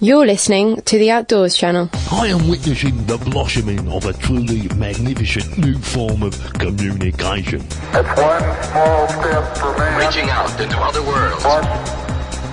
You're listening to the Outdoors Channel. I am witnessing the blossoming of a truly magnificent new form of communication. It's one small step for man. Reaching out into other worlds. One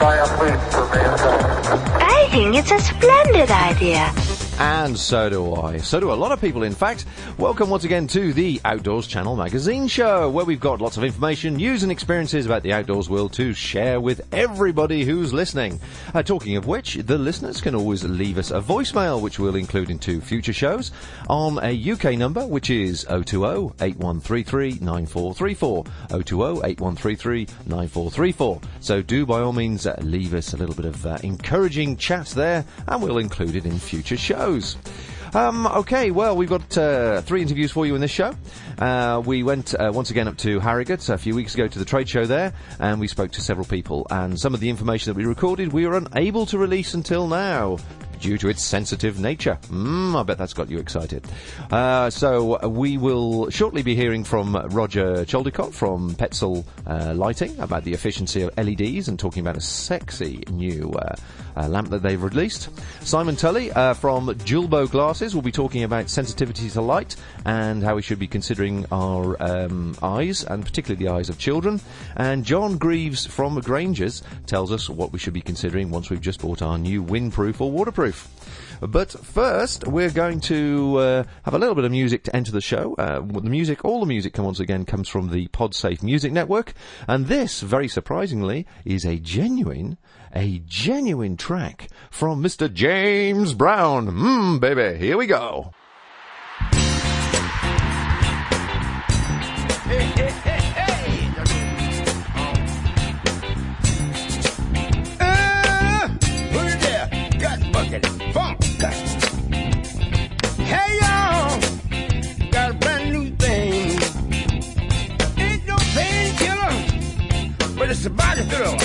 giant leap for mankind. I think it's a splendid idea. And so do I. So do a lot of people, in fact. Welcome once again to the Outdoors Channel magazine show, where we've got lots of information, news and experiences about the outdoors world to share with everybody who's listening. Talking of which, the listeners can always leave us a voicemail, which we'll include into future shows, on a UK number, which is 020-8133-9434. 020-8133-9434. So do, by all means, leave us a little bit of encouraging chat there, and we'll include it in future shows. Okay, well, we've got 3 interviews for you in this show. We went once again up to Harrogate a few weeks ago to the trade show there, and we spoke to several people, and some of the information that we recorded we were unable to release until now, due to its sensitive nature. I bet that's got you excited. So we will shortly be hearing from Roger Chaldicott from Petzl Lighting about the efficiency of LEDs and talking about a sexy new lamp that they've released. Simon Tully from Julbo Glasses will be talking about sensitivity to light and how we should be considering our eyes, and particularly the eyes of children. And John Greaves from Grangers tells us what we should be considering once we've just bought our new windproof or waterproof. But first, we're going to have a little bit of music to enter the show. All the music once again comes from the Podsafe Music Network, and this, very surprisingly, is a genuine track from Mr. James Brown. Baby, here we go. Hey, hey, hey, hey. Put it there. Gut bucket. Funk. Hey, y'all. Got a brand new thing. Ain't no painkiller, but it's a body filler.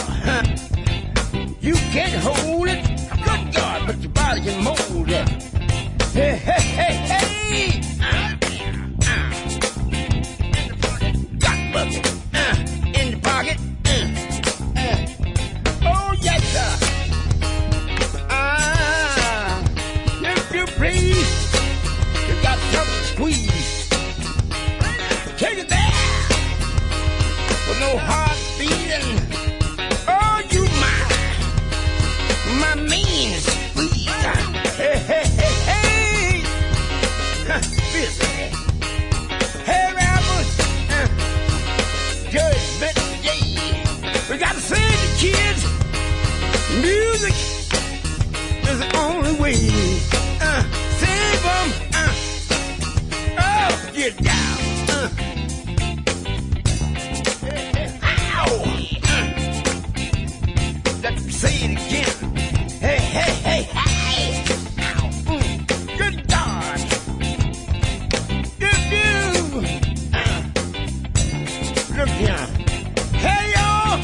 You can't hold it. Good God, but your body can mold it. Hey, hey, hey, hey. In the pocket. Oh, yes, sir. If you please, you got something to squeeze. Take it there. With no heart beating. Oh, you my mean squeeze. Hey, hey, hey, hey. Busy. Hey, rappers. Judgment Day. We gotta save the kids. Music is the only way. Save them. Oh, get down. Ow. Let me say it again. Hey, hey, hey, hey. Ow. Good God. If you look here. Hey, y'all.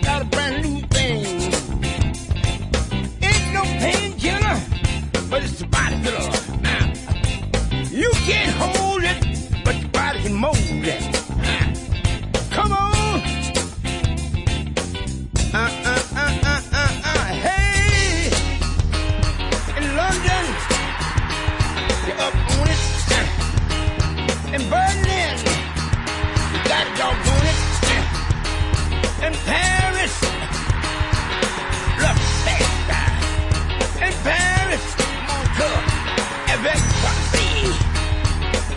Got a brand new thing. Ain't no painkiller, but it's a body filler. You can't hold it, but your body can mold it. Come on. Hey. In London, you're up on it. In Berlin, got a dog on it. In Paris, look back. In Paris, mon cœur, avec Paris.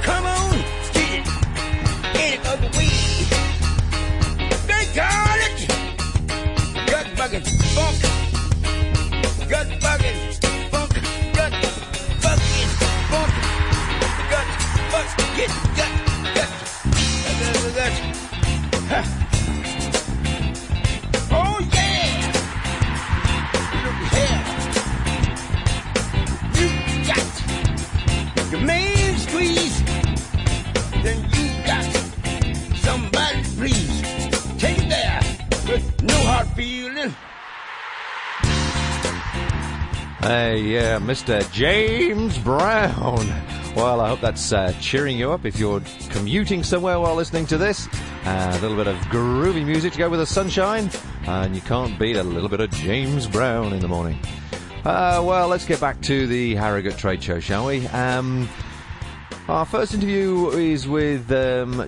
Come on, get it any other way. They call it gut bucket funk. Gut bucket funk. Gut bucket funk. Gut bucket gut. Oh yeah! Look here. You got your main squeeze. Then you got somebody to please. Take it there with no hard feeling. Hey, yeah, Mr. James Brown. Well, I hope that's cheering you up if you're commuting somewhere while listening to this. A little bit of groovy music to go with the sunshine, and you can't beat a little bit of James Brown in the morning. Well, let's get back to the Harrogate Trade Show, shall we? Our first interview is with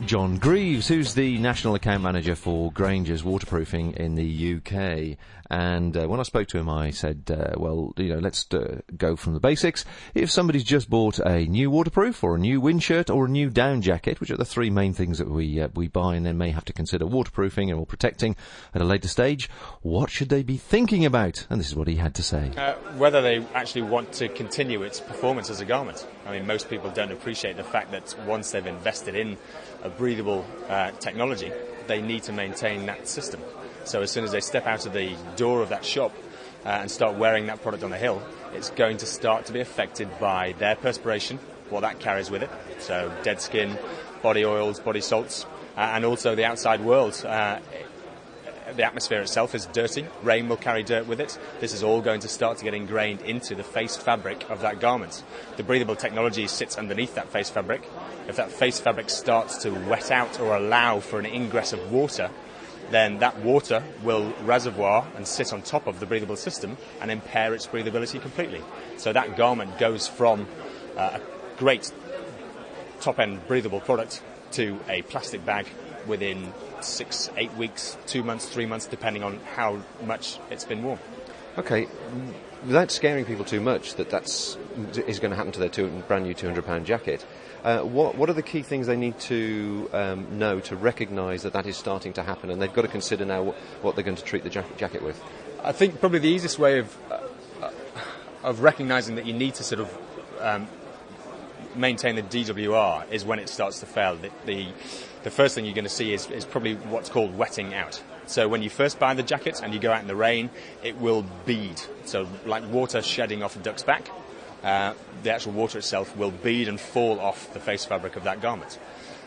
John Greaves, who's the National Account Manager for Grangers Waterproofing in the UK. And when I spoke to him, I said, well, let's go from the basics. If somebody's just bought a new waterproof or a new windshirt or a new down jacket, which are the three main things that we buy and then may have to consider waterproofing or protecting at a later stage, what should they be thinking about? And this is what he had to say. Whether they actually want to continue its performance as a garment. I mean, most people don't appreciate the fact that once they've invested in a breathable technology, they need to maintain that system. So as soon as they step out of the door of that shop and start wearing that product on the hill, it's going to start to be affected by their perspiration, what that carries with it. So dead skin, body oils, body salts, and also the outside world. The atmosphere itself is dirty. Rain will carry dirt with it. This is all going to start to get ingrained into the face fabric of that garment. The breathable technology sits underneath that face fabric. If that face fabric starts to wet out or allow for an ingress of water, then that water will reservoir and sit on top of the breathable system and impair its breathability completely. So that garment goes from a great top-end breathable product to a plastic bag within 6, 8 weeks, 2 months, 3 months, depending on how much it's been worn. Okay, without scaring people too much, is going to happen to their brand new £200 jacket. What are the key things they need to know to recognise that is starting to happen, and they've got to consider now what they're going to treat the jacket with? I think probably the easiest way of recognising that you need to sort of maintain the DWR is when it starts to fail. The first thing you're going to see is probably what's called wetting out. So when you first buy the jacket and you go out in the rain, it will bead. So like water shedding off a duck's back. The actual water itself will bead and fall off the face fabric of that garment.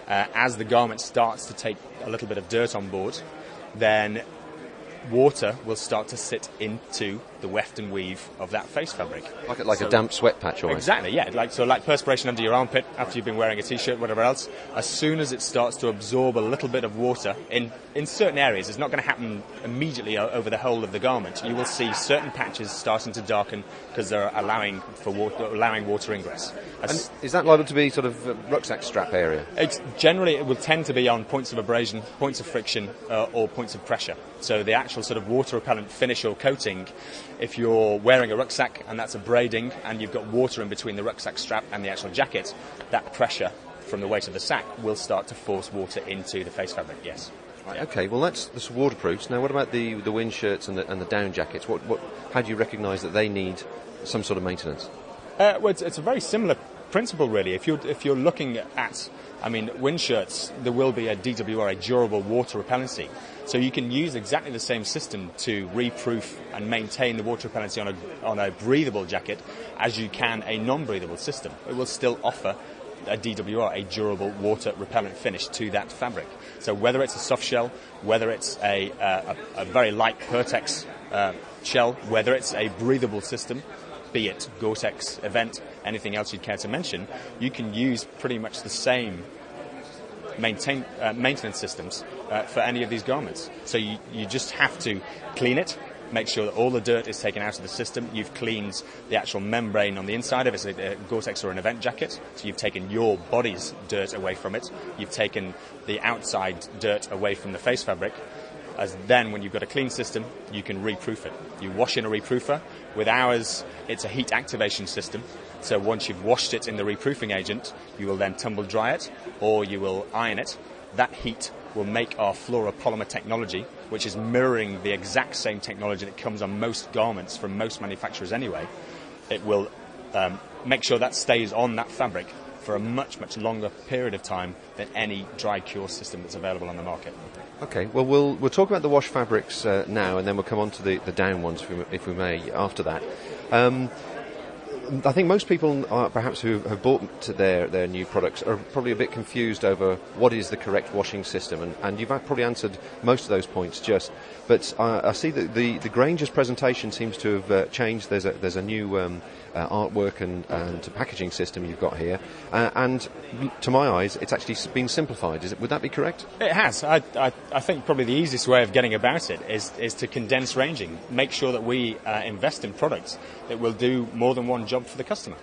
As the garment starts to take a little bit of dirt on board, then water will start to sit into the weft and weave of that face fabric. Like a damp sweat patch, almost. Exactly, yeah. Like perspiration under your armpit after you've been wearing a t-shirt, whatever else. As soon as it starts to absorb a little bit of water in certain areas, it's not going to happen immediately over the whole of the garment. You will see certain patches starting to darken because they're allowing water ingress. And is that liable to be sort of rucksack strap area? Generally, it will tend to be on points of abrasion, points of friction, or points of pressure. So the actual sort of water repellent finish or coating, if you're wearing a rucksack and that's abrading and you've got water in between the rucksack strap and the actual jacket, that pressure from the weight of the sack will start to force water into the face fabric, yes. Right, yeah. Okay, well that's waterproofs. Now what about the wind shirts and the down jackets? How do you recognise that they need some sort of maintenance? Well, it's a very similar principle, really. If you're looking at, wind shirts, there will be a DWR, a durable water repellency. So you can use exactly the same system to reproof and maintain the water repellency on a breathable jacket as you can a non-breathable system. It will still offer a DWR, a durable water repellent finish to that fabric. So whether it's a soft shell, whether it's a very light Pertex shell, whether it's a breathable system, be it Gore-Tex, Event, anything else you'd care to mention, you can use pretty much the same maintenance systems for any of these garments. So you just have to clean it, make sure that all the dirt is taken out of the system. You've cleaned the actual membrane on the inside of it, it's a Gore-Tex or an Event jacket, so you've taken your body's dirt away from it. You've taken the outside dirt away from the face fabric. As then, when you've got a clean system, you can reproof it. You wash in a reproofer. With ours, it's a heat activation system. So once you've washed it in the reproofing agent, you will then tumble dry it, or you will iron it. That heat will make our fluoropolymer technology, which is mirroring the exact same technology that comes on most garments from most manufacturers anyway. It will make sure that stays on that fabric for a much, much longer period of time than any dry cure system that's available on the market. Okay, well, we'll talk about the wash fabrics now, and then we'll come on to the down ones, if we may, after that. I think most people, perhaps who have bought their new products, are probably a bit confused over what is the correct washing system, and you've probably answered most of those points just. But I see that the Grangers presentation seems to have changed. There's a new artwork and packaging system you've got here, and to my eyes, it's actually been simplified. Would that be correct? It has. I think probably the easiest way of getting about it is to condense ranging. Make sure that we invest in products that will do more than one job for the customer.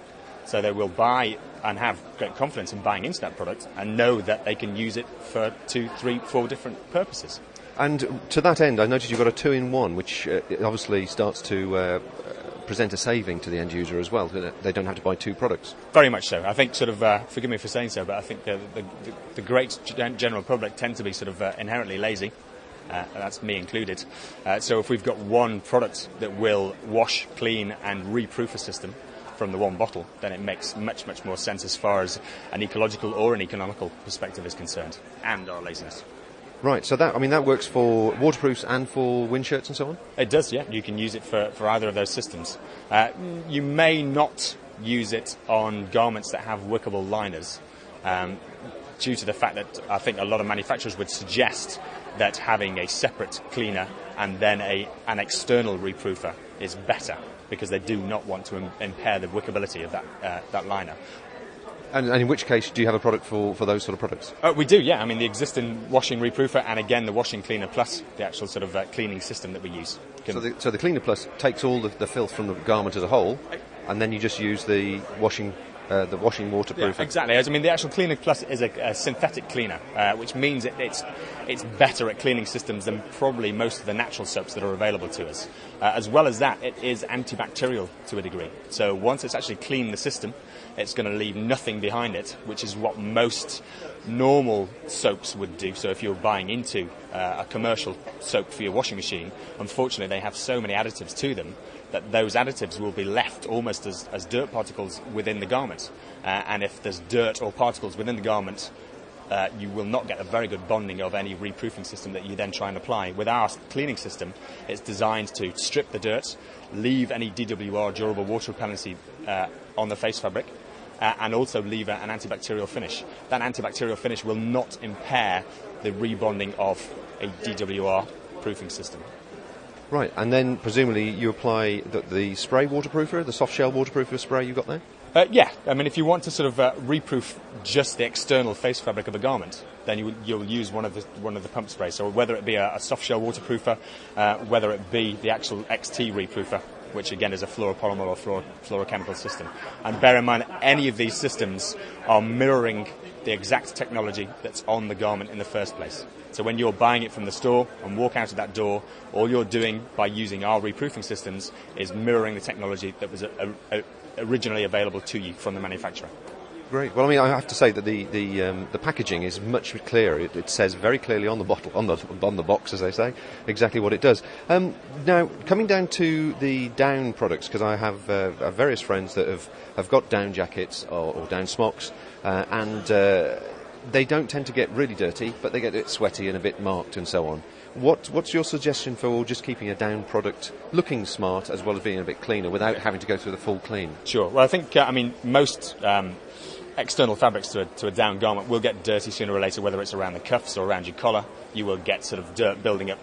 So they will buy and have great confidence in buying into that product and know that they can use it for 2, 3, 4 different purposes. And to that end, I noticed you've got a 2-in-1, which obviously starts to present a saving to the end user as well. They don't have to buy 2 products. Very much so. I think forgive me for saying so, but I think the great general public tend to be inherently lazy. That's me included. So if we've got one product that will wash, clean and reproof a system from the one bottle, then it makes much, much more sense as far as an ecological or an economical perspective is concerned, and our laziness. Right, so that works for waterproofs and for windshirts and so on? It does, yeah. You can use it for either of those systems. You may not use it on garments that have wickable liners, due to the fact that I think a lot of manufacturers would suggest that having a separate cleaner and then an external reproofer is better, because they do not want to impair the wickability of that liner. And in which case, do you have a product for those sort of products? We do, yeah. I mean, the existing washing reproofer and, again, the washing cleaner plus, the actual cleaning system that we use. So the cleaner plus takes all the filth from the garment as a whole, and then you just use the washing waterproof. Yeah, exactly. I mean, the actual Cleaner Plus is a synthetic cleaner, which means it's better at cleaning systems than probably most of the natural soaps that are available to us. As well as that, it is antibacterial to a degree. So once it's actually cleaned the system, it's going to leave nothing behind it, which is what most normal soaps would do. So if you're buying into a commercial soap for your washing machine, unfortunately they have so many additives to them that those additives will be left almost as dirt particles within the garment. And if there's dirt or particles within the garment, you will not get a very good bonding of any reproofing system that you then try and apply. With our cleaning system, it's designed to strip the dirt, leave any DWR, durable water repellency, on the face fabric, and also leave an antibacterial finish. That antibacterial finish will not impair the rebonding of a DWR proofing system. Right, and then presumably you apply the spray waterproofer, the soft shell waterproofer spray you've got there? Yeah, I mean, if you want to reproof just the external face fabric of a garment, then you'll use one of the pump sprays. So whether it be a soft shell waterproofer, whether it be the actual XT reproofer, which again is a fluoropolymer or fluorochemical system. And bear in mind, any of these systems are mirroring the exact technology that's on the garment in the first place. So when you're buying it from the store and walk out of that door, all you're doing by using our reproofing systems is mirroring the technology that was originally available to you from the manufacturer. Great. Well, I mean, I have to say that the packaging is much clearer. It says very clearly on the bottle, on the box, as they say, exactly what it does. Now, coming down to the down products, because I have various friends that have got down jackets or down smocks, and they don't tend to get really dirty, but they get a bit sweaty and a bit marked and so on. What's your suggestion for just keeping a down product looking smart as well as being a bit cleaner without having to go through the full clean? Sure. Well, I think most external fabrics to a down garment will get dirty sooner or later, whether it's around the cuffs or around your collar. You will get dirt building up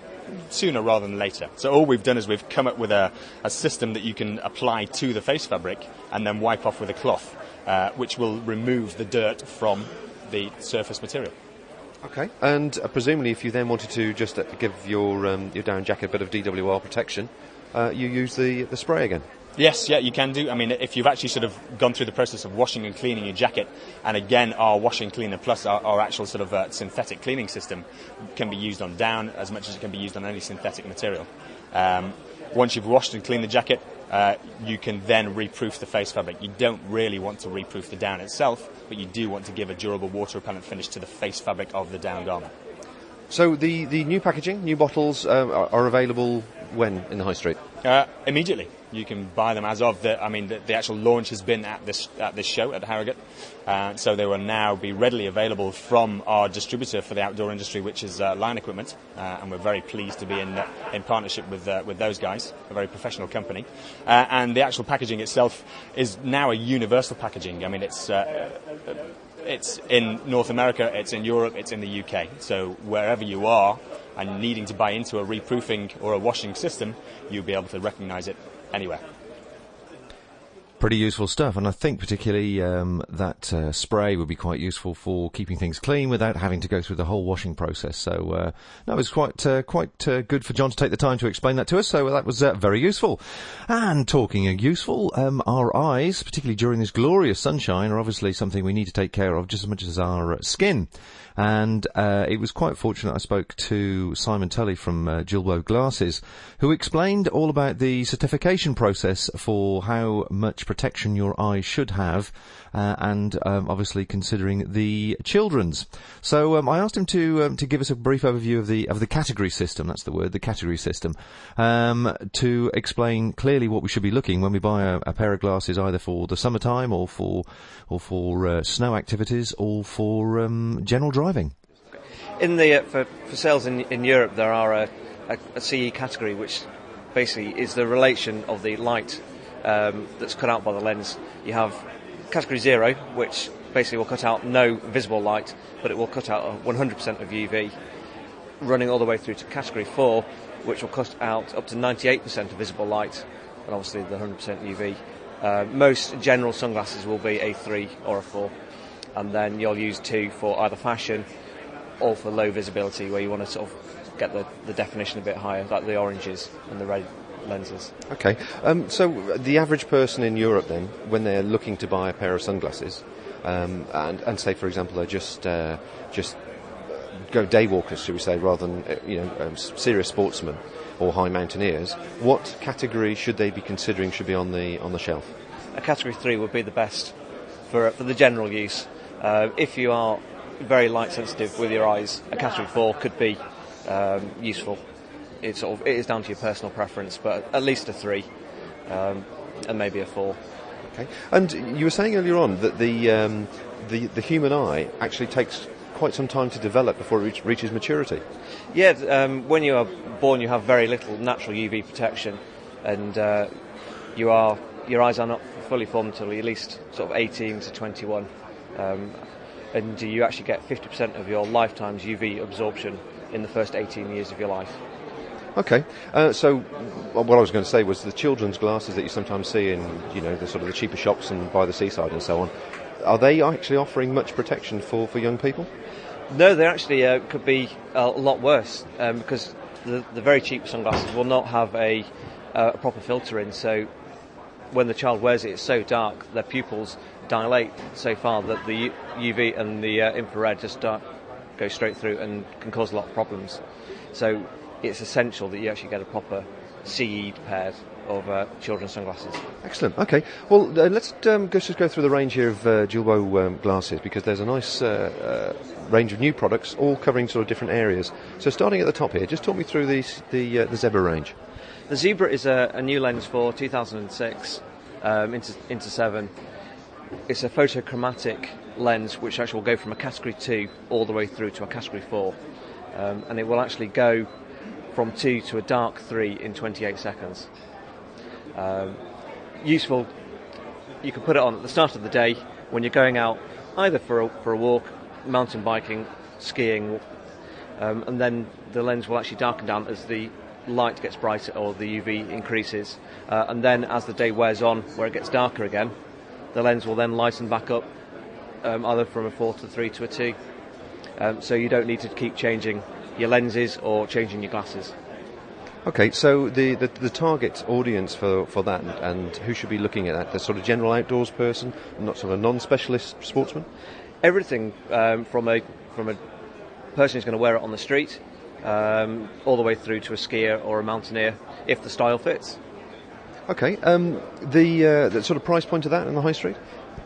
sooner rather than later. So all we've done is we've come up with a system that you can apply to the face fabric and then wipe off with a cloth, which will remove the dirt from the surface material. Okay, and presumably if you then wanted to just give your down jacket a bit of DWR protection, you use the spray again? Yes, yeah, you can do. I mean, if you've actually gone through the process of washing and cleaning your jacket, and again, our Washing Cleaner Plus, our actual synthetic cleaning system, can be used on down as much as it can be used on any synthetic material. Once you've washed and cleaned the jacket, you can then reproof the face fabric. You don't really want to reproof the down itself, but you do want to give a durable water repellent finish to the face fabric of the down garment. So the new packaging, new bottles are available when in the high street? Immediately. You can buy them as of the actual launch has been at this show at Harrogate, so they will now be readily available from our distributor for the outdoor industry, which is Line Equipment, and we're very pleased to be in partnership with those guys, a very professional company. And the actual packaging itself is now a universal packaging. I mean, it's in North America, it's in Europe, it's in the UK. So wherever you are and needing to buy into a reproofing or a washing system, you'll be able to recognise it anywhere. Pretty useful stuff, and I think particularly that spray would be quite useful for keeping things clean without having to go through the whole washing process. So that was quite good for John to take the time to explain that to us. So that was very useful. And talking of useful, our eyes, particularly during this glorious sunshine, are obviously something we need to take care of just as much as our skin. And it was quite fortunate I spoke to Simon Tully from Julbo Glasses, who explained all about the certification process for how much protection your eyes should have, and obviously considering the children's. So I asked him to give us a brief overview of the category system. That's the word, the category system, to explain clearly what we should be looking when we buy a pair of glasses, either for the summertime or for snow activities or for general driving. In the for sales in Europe, there are a CE category, which basically is the relation of the light that's cut out by the lens. You have category 0, which basically will cut out no visible light, but it will cut out 100% of UV, running all the way through to category 4, which will cut out up to 98% of visible light, and obviously the 100% UV. Most general sunglasses will be a 3 or a 4, and then you'll use 2 for either fashion or for low visibility, where you want to sort of get the definition a bit higher, like the oranges and the red lenses. Okay, so the average person in Europe then, when they're looking to buy a pair of sunglasses, and say for example they're just go day walkers, should we say, rather than serious sportsmen or high mountaineers, what category should they be considering should be on the shelf? A category 3 would be the best for the general use. If you are very light sensitive with your eyes, a category 4 could be useful. It is down to your personal preference, but at least a 3 and maybe a 4. Okay. And you were saying earlier on that the human eye actually takes quite some time to develop before it reaches maturity. Yeah, when you are born, you have very little natural UV protection, and your eyes are not fully formed until at least sort of 18 to 21, and you actually get 50% of your lifetime's UV absorption in the first 18 years of your life. Okay, so what I was going to say was the children's glasses that you sometimes see in the sort of the cheaper shops and by the seaside and so on, are they actually offering much protection for young people? No, they actually could be a lot worse, because the very cheap sunglasses will not have a proper filter in, so when the child wears it, it's so dark, their pupils dilate so far that the UV and the infrared just go straight through and can cause a lot of problems. So it's essential that you actually get a proper CE'd pair of children's sunglasses. Excellent. Okay. Well, let's just go through the range here of Julbo glasses, because there's a nice range of new products, all covering sort of different areas. So starting at the top here, just talk me through the Zebra range. The Zebra is a new lens for 2006 into 7. It's a photochromatic lens which actually will go from a category 2 all the way through to a category 4, and it will actually go from 2 to a dark 3 in 28 seconds. Useful, you can put it on at the start of the day when you're going out either for a walk, mountain biking, skiing, and then the lens will actually darken down as the light gets brighter or the UV increases, and then as the day wears on, where it gets darker again, the lens will then lighten back up, either from a 4 to 3 to a 2, so you don't need to keep changing your lenses or changing your glasses. Okay, so the target audience for that, and who should be looking at that? The sort of general outdoors person, not sort of a non-specialist sportsman? Everything from a person who's going to wear it on the street, all the way through to a skier or a mountaineer, if the style fits. Okay, the sort of price point of that in the high street?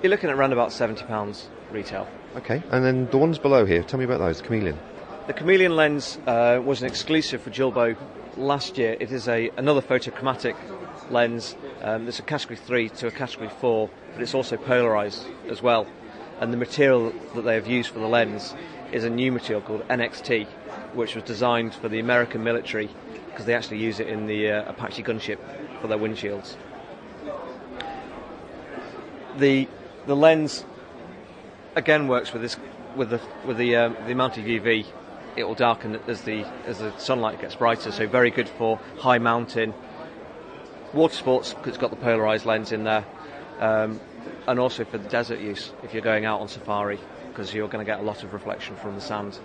You're looking at around about £70 retail. Okay, and then the ones below here, tell me about those, the Chameleon. The Chameleon lens was an exclusive for Julbo last year. It is another photochromatic lens. It's a category 3 to a category 4, but it's also polarised as well. And the material that they have used for the lens is a new material called NXT, which was designed for the American military because they actually use it in the Apache gunship for their windshields. The lens again works with the amount of UV. It will darken as the sunlight gets brighter, so very good for high mountain water sports because it's got the polarised lens in there, and also for the desert use if you're going out on safari, because you're going to get a lot of reflection from the sand.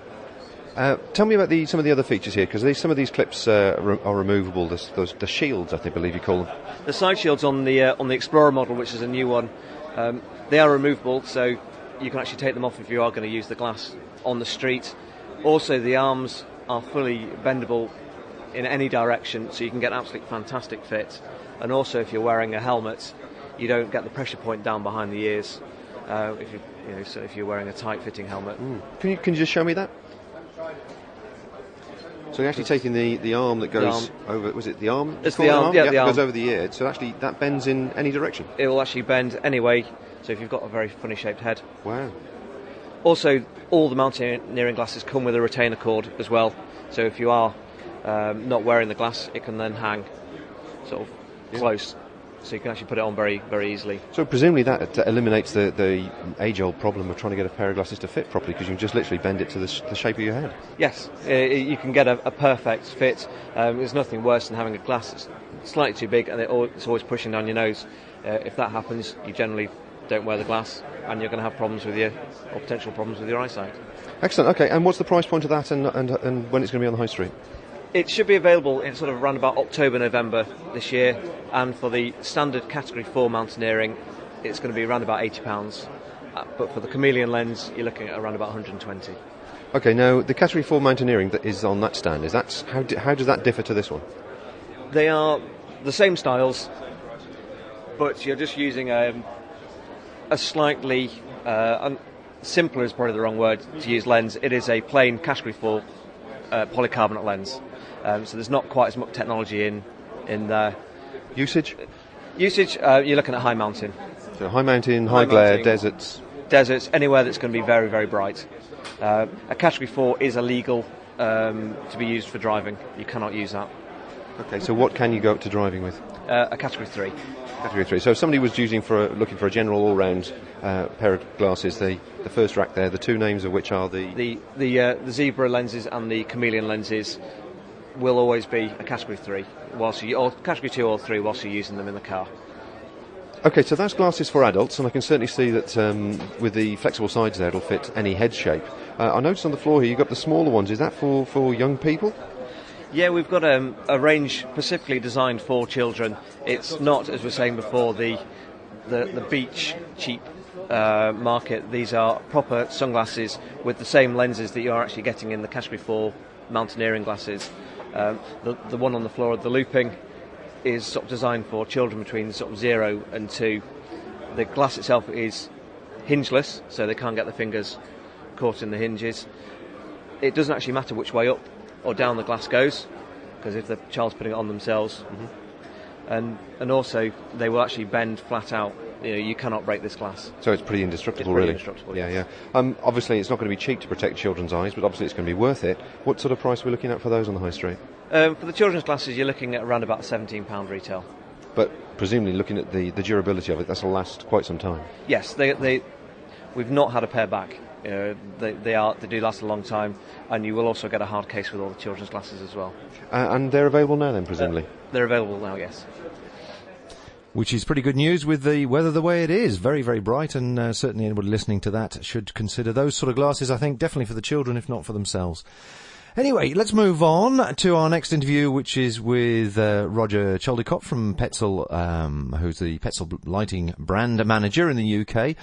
Tell me about some of the other features here, because some of these clips are removable. The shields, I believe you call them. The side shields on the Explorer model, which is a new one, they are removable, so you can actually take them off if you are going to use the glass on the street. Also, the arms are fully bendable in any direction, so you can get an absolutely fantastic fit. And also, if you're wearing a helmet, you don't get the pressure point down behind the ears. If you're wearing a tight-fitting helmet. Can you just show me that? So you're actually taking the arm that goes over. Was it the arm? It's the arm. Yeah, the arm goes over the ear. So actually, that bends in any direction. It will actually bend anyway. So if you've got a very funny shaped head. Wow. Also, all the mountaineering glasses come with a retainer cord as well. So if you are not wearing the glass, it can then hang sort of close. So you can actually put it on very, very easily. So presumably that eliminates the age-old problem of trying to get a pair of glasses to fit properly, because you can just literally bend it to the shape of your head. Yes, you can get a perfect fit. There's nothing worse than having a glass that's slightly too big and it's always pushing down your nose. If that happens, you generally don't wear the glass, and you're going to have problems with or potential problems with your eyesight. Excellent. Okay, and what's the price point of that, and when it's going to be on the high street? It should be available in sort of around about October, November this year, and for the standard Category 4 mountaineering, it's going to be around about £80. But for the chameleon lens, you're looking at around about 120. Okay, now the Category 4 mountaineering that is on that stand, how does that differ to this one? They are the same styles, but you're just using a slightly simpler is probably the wrong word to use lens. It is a plain Category 4 polycarbonate lens. So there's not quite as much technology in there. Usage? You're looking at high mountain. So high mountain, high glare, deserts. Deserts, anywhere that's going to be very, very bright. A Category 4 is illegal to be used for driving. You cannot use that. Okay, so what can you go up to driving with? A Category 3. Category 3. So if somebody was looking for a general all-round pair of glasses, the first rack there, the two names of which are the zebra lenses and the chameleon lenses will always be a Category 3, or Category 2 or 3 whilst you're using them in the car. Okay, so that's glasses for adults, and I can certainly see that with the flexible sides there, it'll fit any head shape. I noticed on the floor here you've got the smaller ones. Is that for young people? Yeah, we've got a range specifically designed for children. It's not, as we were saying before, the beach cheap market. These are proper sunglasses with the same lenses that you are actually getting in the Category 4 mountaineering glasses. The one on the floor, the looping, is sort of designed for children between sort of 0 and 2. The glass itself is hingeless, so they can't get their fingers caught in the hinges. It doesn't actually matter which way up or down the glass goes, because if the child's putting it on themselves, and also they will actually bend flat out. You cannot break this glass. So it's pretty indestructible, really. Indestructible, yeah. Obviously, it's not going to be cheap to protect children's eyes, but obviously it's going to be worth it. What sort of price are we looking at for those on the high street? For the children's glasses, you're looking at around about £17 retail. But presumably, looking at the durability of it, that'll last quite some time. Yes, we've not had a pair back. They do last a long time, and you will also get a hard case with all the children's glasses as well. And they're available now, then, presumably. They're available now, yes. Which is pretty good news with the weather the way it is. Very, very bright, and certainly anybody listening to that should consider those sort of glasses, I think, definitely for the children, if not for themselves. Anyway, let's move on to our next interview, which is with Roger Chaldicott from Petzl, who's the Petzl lighting brand manager in the UK.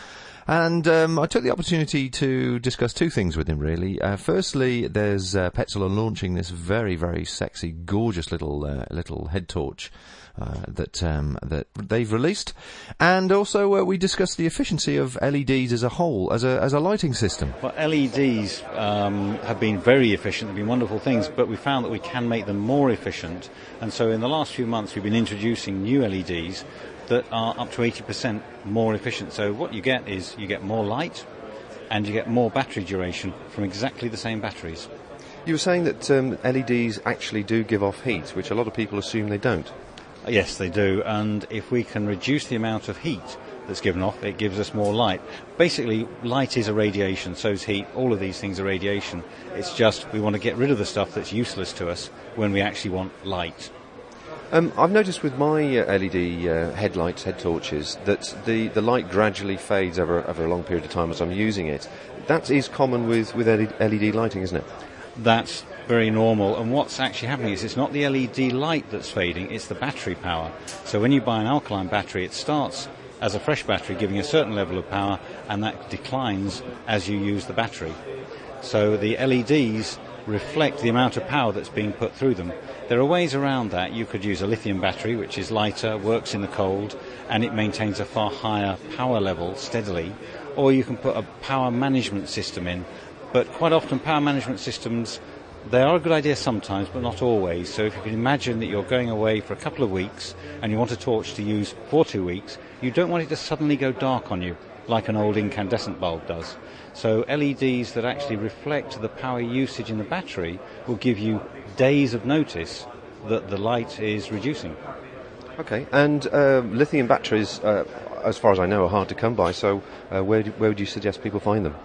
And I took the opportunity to discuss two things with him, really. Firstly, there's Petzl launching this very, very sexy, gorgeous little head torch, that they've released, and also we discussed the efficiency of LEDs as a whole, as a lighting system. Well, LEDs have been very efficient. They've been wonderful things, but we found that we can make them more efficient, and so in the last few months we've been introducing new LEDs that are up to 80% more efficient. So what you get is you get more light and you get more battery duration from exactly the same batteries. You were saying that LEDs actually do give off heat, which a lot of people assume they don't. Yes, they do, and if we can reduce the amount of heat that's given off, it gives us more light. Basically, light is a radiation, so is heat. All of these things are radiation. It's just we want to get rid of the stuff that's useless to us when we actually want light. I've noticed with my LED headlights, head torches, that the light gradually fades over a long period of time as I'm using it. That is common with LED lighting, isn't it? That's very normal, and what's actually happening is it's not the LED light that's fading, it's the battery power. So when you buy an alkaline battery, it starts as a fresh battery giving a certain level of power, and that declines as you use the battery. So the LEDs reflect the amount of power that's being put through them. There are ways around that. You could use a lithium battery, which is lighter, works in the cold, and it maintains a far higher power level steadily, or you can put a power management system in. But quite often power management systems, they are a good idea sometimes, but not always. So if you can imagine that you're going away for a couple of weeks and you want a torch to use for 2 weeks, you don't want it to suddenly go dark on you like an old incandescent bulb does. So LEDs that actually reflect the power usage in the battery will give you days of notice that the light is reducing. Okay, and lithium batteries, as far as I know, are hard to come by, so where would you suggest people find them?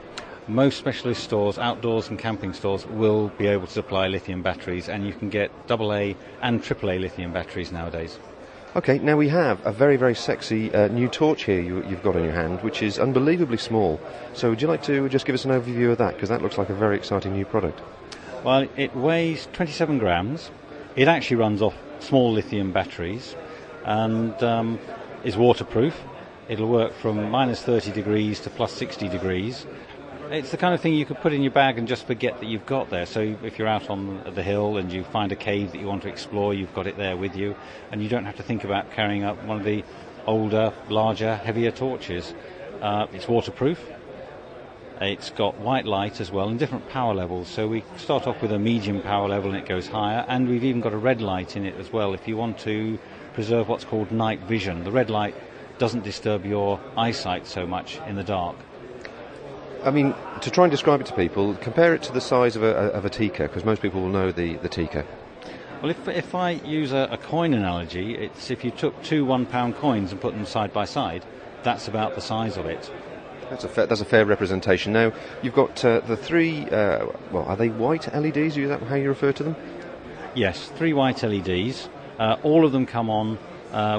Most specialist stores, outdoors and camping stores, will be able to supply lithium batteries, and you can get AA and AAA lithium batteries nowadays. Okay, now we have a very, very sexy new torch here you've got in your hand, which is unbelievably small. So would you like to just give us an overview of that? Because that looks like a very exciting new product. Well, it weighs 27 grams. It actually runs off small lithium batteries and is waterproof. It'll work from minus 30 degrees to plus 60 degrees. It's the kind of thing you could put in your bag and just forget that you've got there. So if you're out on the hill and you find a cave that you want to explore, you've got it there with you, and you don't have to think about carrying up one of the older, larger, heavier torches. It's waterproof. It's got white light as well and different power levels. So we start off with a medium power level and it goes higher, and we've even got a red light in it as well if you want to preserve what's called night vision. The red light doesn't disturb your eyesight so much in the dark. I mean, to try and describe it to people, compare it to the size of a tikka, because most people will know the tikka. Well, if I use a coin analogy, it's if you took 2 £1 coins and put them side by side, that's about the size of it. That's a fair representation. Now, you've got the three, are they white LEDs? Is that how you refer to them? Yes, 3 white LEDs. All of them come on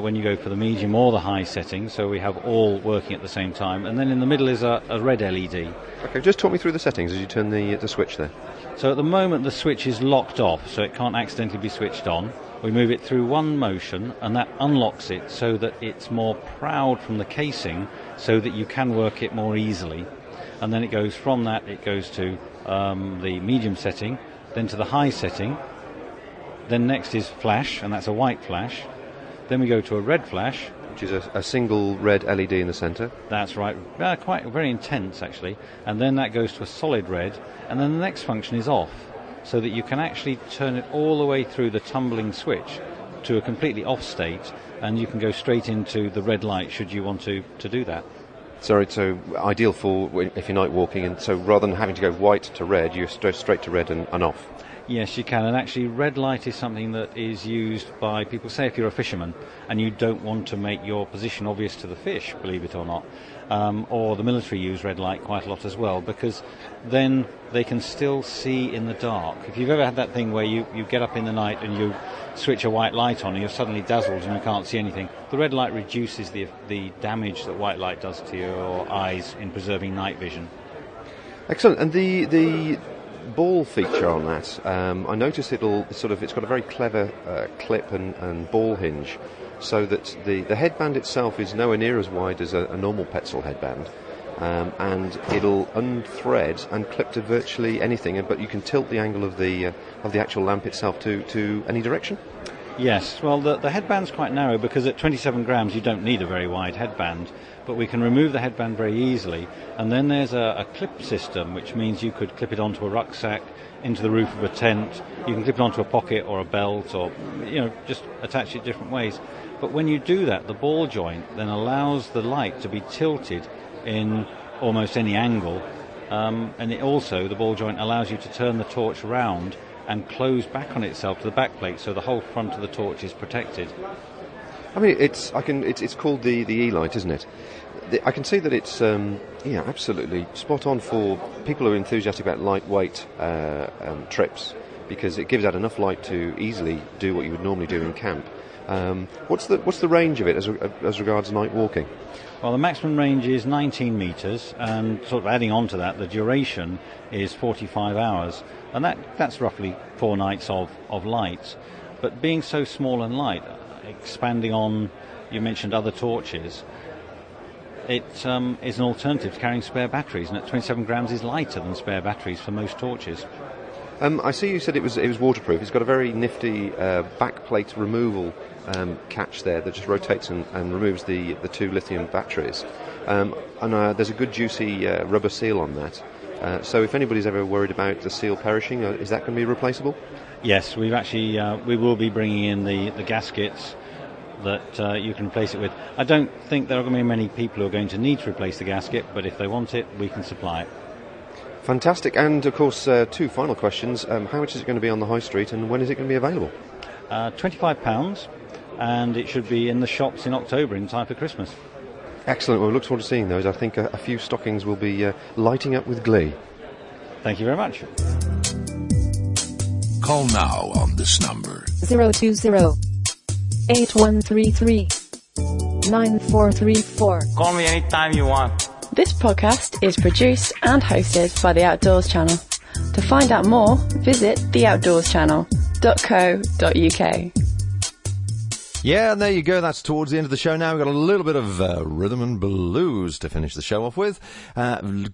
when you go for the medium or the high setting, so we have all working at the same time. And then in the middle is a red LED. Okay, just talk me through the settings as you turn the switch there. So at the moment the switch is locked off, so it can't accidentally be switched on. We move it through one motion, and that unlocks it so that it's more proud from the casing, so that you can work it more easily. And then it goes from that, it goes to the medium setting, then to the high setting. Then next is flash, and that's a white flash. Then we go to a red flash, which is a single red LED in the centre. That's right, quite very intense actually. And then that goes to a solid red, and then the next function is off, so that you can actually turn it all the way through the tumbling switch to a completely off state, and you can go straight into the red light should you want to do that. So it's ideal for if you're night walking, and so rather than having to go white to red, you go straight to red and off. Yes, you can, and actually red light is something that is used by people, say if you're a fisherman and you don't want to make your position obvious to the fish, believe it or not, or the military use red light quite a lot as well, because then they can still see in the dark. If you've ever had that thing where you get up in the night and you switch a white light on and you're suddenly dazzled and you can't see anything, the red light reduces the damage that white light does to your eyes in preserving night vision. Excellent. And the ball feature on that, I noticed it's got a very clever clip and ball hinge, so that the headband itself is nowhere near as wide as a normal Petzl headband, and it'll unthread and clip to virtually anything, but you can tilt the angle of the actual lamp itself to any direction. Yes, well, the headband's quite narrow because at 27 grams you don't need a very wide headband, but we can remove the headband very easily. And then there's a clip system, which means you could clip it onto a rucksack, into the roof of a tent. You can clip it onto a pocket or a belt, or just attach it different ways. But when you do that, the ball joint then allows the light to be tilted in almost any angle, and it also, the ball joint allows you to turn the torch round and close back on itself to the back plate, so the whole front of the torch is protected. I mean, it's called the E-light, isn't it? I can see that it's absolutely spot on for people who are enthusiastic about lightweight trips, because it gives out enough light to easily do what you would normally do in camp. What's the range of it as regards night walking? Well, the maximum range is 19 metres, and sort of adding on to that, the duration is 45 hours, and that's roughly 4 nights of light. But being so small and light, expanding on, you mentioned other torches, it is an alternative to carrying spare batteries, and at 27 grams is lighter than spare batteries for most torches. I see you said it was waterproof. It's got a very nifty backplate removal catch there that just rotates and removes the 2 lithium batteries. And there's a good juicy rubber seal on that. So if anybody's ever worried about the seal perishing, is that going to be replaceable? Yes, we've actually we will be bringing in the gaskets that you can replace it with. I don't think there are going to be many people who are going to need to replace the gasket, but if they want it, we can supply it. Fantastic. And of course, 2 final questions. How much is it going to be on the high street, and when is it going to be available? £25, and it should be in the shops in October in time for Christmas. Excellent. Well, we look forward to seeing those. I think a few stockings will be lighting up with glee. Thank you very much. Call now on this number. 020-8133-9434. Call me anytime you want. This podcast is produced and hosted by the Outdoors Channel. To find out more, visit theoutdoorschannel.co.uk. Yeah, and there you go. That's towards the end of the show now. We've got a little bit of rhythm and blues to finish the show off with.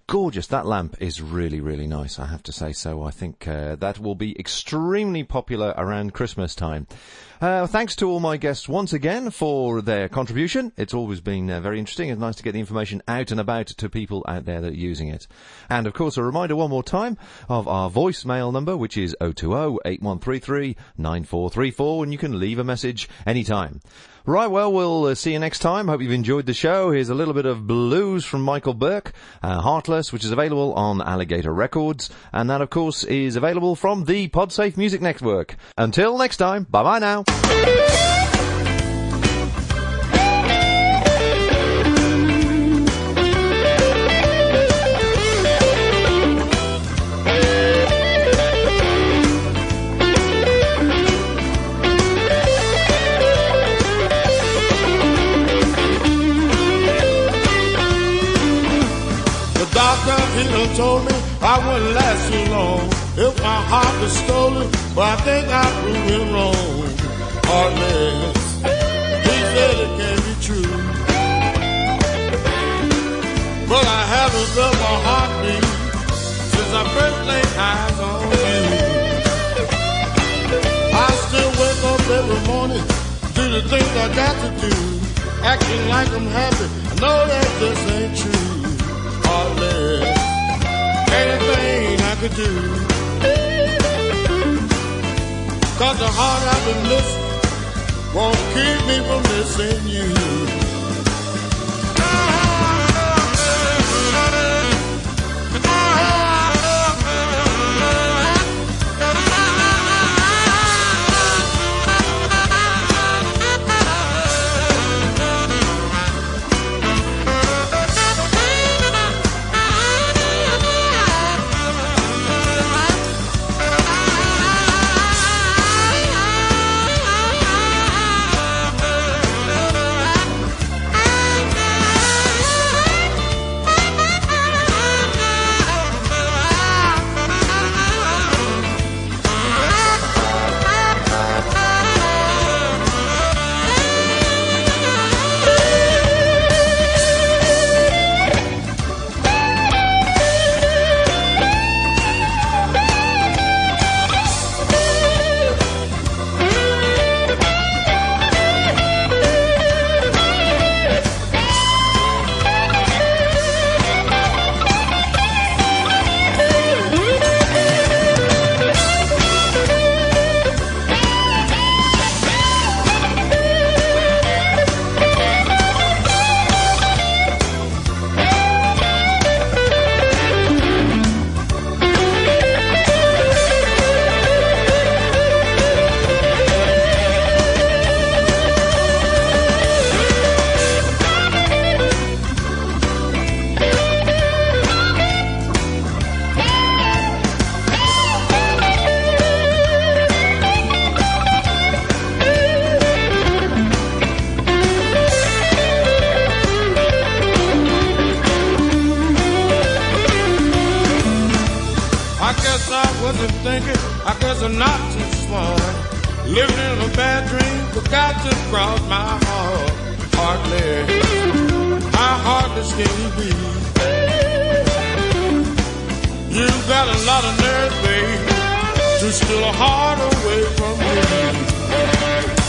Gorgeous. That lamp is really, really nice, I have to say so. I think that will be extremely popular around Christmas time. Thanks to all my guests once again for their contribution. It's always been very interesting. It's nice to get the information out and about to people out there that are using it. And, of course, a reminder one more time of our voicemail number, which is 020-8133-9434, and you can leave a message anytime. Right, well, we'll see you next time. Hope you've enjoyed the show. Here's a little bit of blues from Michael Burke, Heartless, which is available on Alligator Records, and that, of course, is available from the Podsafe Music Network. Until next time, bye-bye now. He done told me I wouldn't last too long if my heart was stolen, but I think I proved him wrong. Heartless, he said it can't be true, but I haven't felt my heartbeat since I first laid eyes on you. I still wake up every morning, do the things I got to do, acting like I'm happy. I know that just ain't true. Heartless, anything I could do, 'cause the heart I've been missing won't keep me from missing you. thinking, I guess I'm not too smart. Living in a bad dream, forgot to cross my heart. How heartless can you be? You got a lot of nerve, babe, to steal a heart away from me.